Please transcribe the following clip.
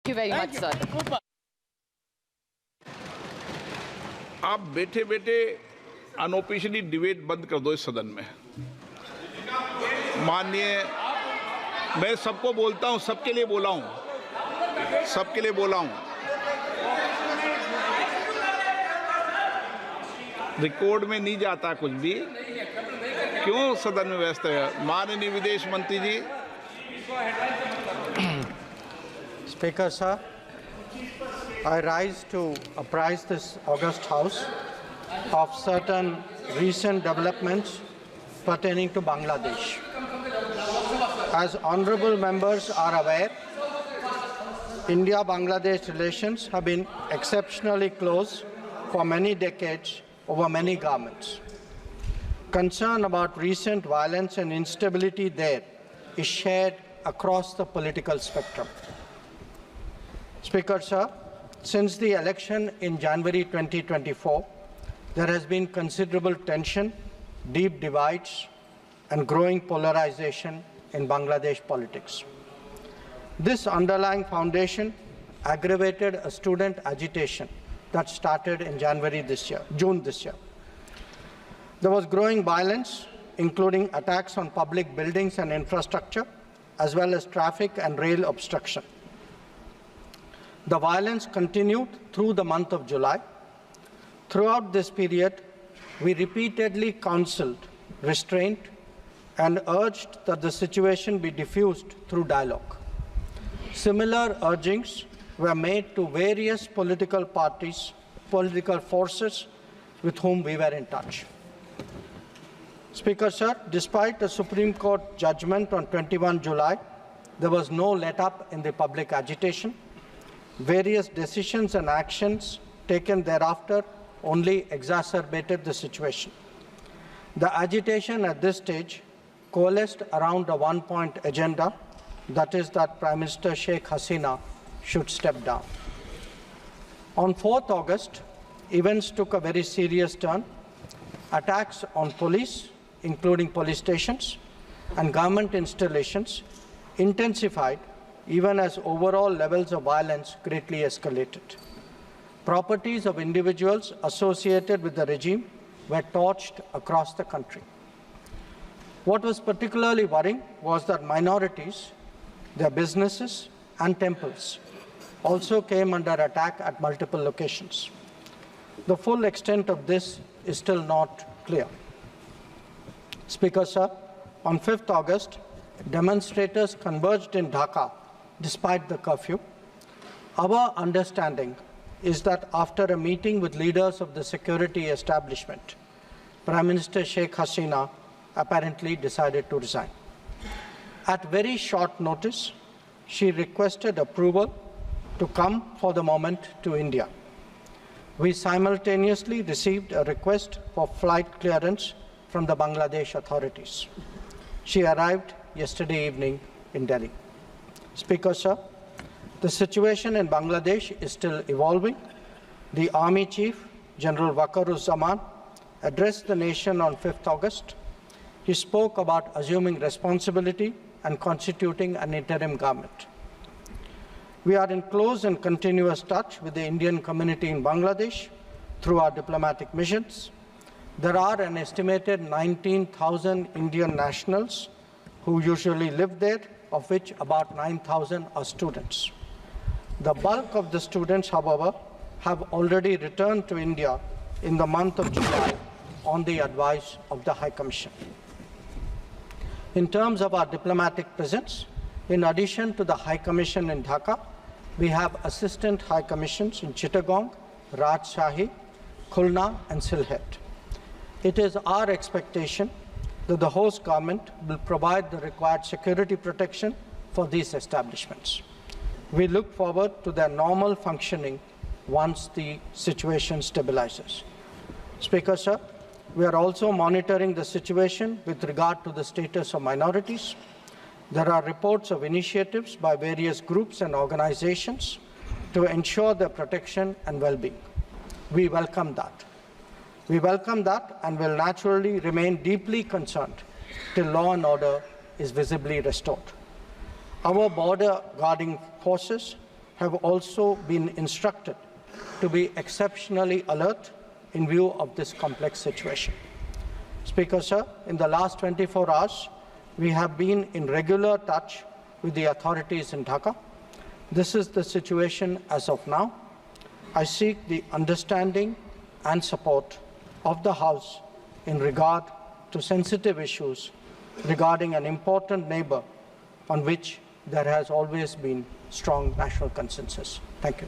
you very much, sir. आप बैठे बैठे अनऑफिशियली डिबेट बंद कर दो इस सदन में। माननीय, मैं सबको बोलता हूं, सबके लिए बोला हूं, सबके लिए बोला हूं। रिकॉर्ड में नहीं जाता कुछ भी, क्यों सदन में व्यस्त है? माननीय विदेश मंत्री जी। Speaker, sir, I rise to apprise this august House of certain recent developments pertaining to Bangladesh. As honorable members are aware, India-Bangladesh relations have been exceptionally close for many decades over many governments. Concern about recent violence and instability there is shared across the political spectrum. Speaker, sir, since the election in January 2024, there has been considerable tension, deep divides, and growing polarization in Bangladesh politics. This underlying foundation aggravated a student agitation that started in June this year. There was growing violence, including attacks on public buildings and infrastructure, as well as traffic and rail obstruction. The violence continued through the month of July. Throughout this period, we repeatedly counseled restraint and urged that the situation be diffused through dialogue. Similar urgings were made to various political parties, political forces with whom we were in touch. Speaker, sir, despite the Supreme Court judgment on 21 July, there was no let-up in the public agitation. Various decisions and actions taken thereafter only exacerbated the situation. The agitation at this stage coalesced around a one-point agenda, that is that Prime Minister Sheikh Hasina should step down. On 4th August, events took a very serious turn. Attacks on police, including police stations, and government installations intensified even as overall levels of violence greatly escalated. Properties of individuals associated with the regime were torched across the country. What was particularly worrying was that minorities, their businesses and temples also came under attack at multiple locations. The full extent of this is still not clear. Speaker, sir, on 5th August, demonstrators converged in Dhaka despite the curfew. Our understanding is that after a meeting with leaders of the security establishment, Prime Minister Sheikh Hasina apparently decided to resign. At very short notice, she requested approval to come for the moment to India. We simultaneously received a request for flight clearance from the Bangladesh authorities. She arrived yesterday evening in Delhi. Speaker, sir, the situation in Bangladesh is still evolving. The Army Chief, General Waqaruzzaman, addressed the nation on 5th August. He spoke about assuming responsibility and constituting an interim government. We are in close and continuous touch with the Indian community in Bangladesh through our diplomatic missions. There are an estimated 19,000 Indian nationals who usually live there, of which about 9,000 are students. The bulk of the students, however, have already returned to India in the month of July on the advice of the High Commission. In terms of our diplomatic presence, in addition to the High Commission in Dhaka, we have Assistant High Commissions in Chittagong, Rajshahi, Khulna, and Sylhet. It is our expectation that the host government will provide the required security protection for these establishments. We look forward to their normal functioning once the situation stabilizes. Speaker, sir, we are also monitoring the situation with regard to the status of minorities. There are reports of initiatives by various groups and organizations to ensure their protection and well-being. We welcome that. We welcome that and will naturally remain deeply concerned till law and order is visibly restored. Our border guarding forces have also been instructed to be exceptionally alert in view of this complex situation. Speaker, sir, in the last 24 hours, we have been in regular touch with the authorities in Dhaka. This is the situation as of now. I seek the understanding and support of the House in regard to sensitive issues regarding an important neighbor on which there has always been strong national consensus. Thank you.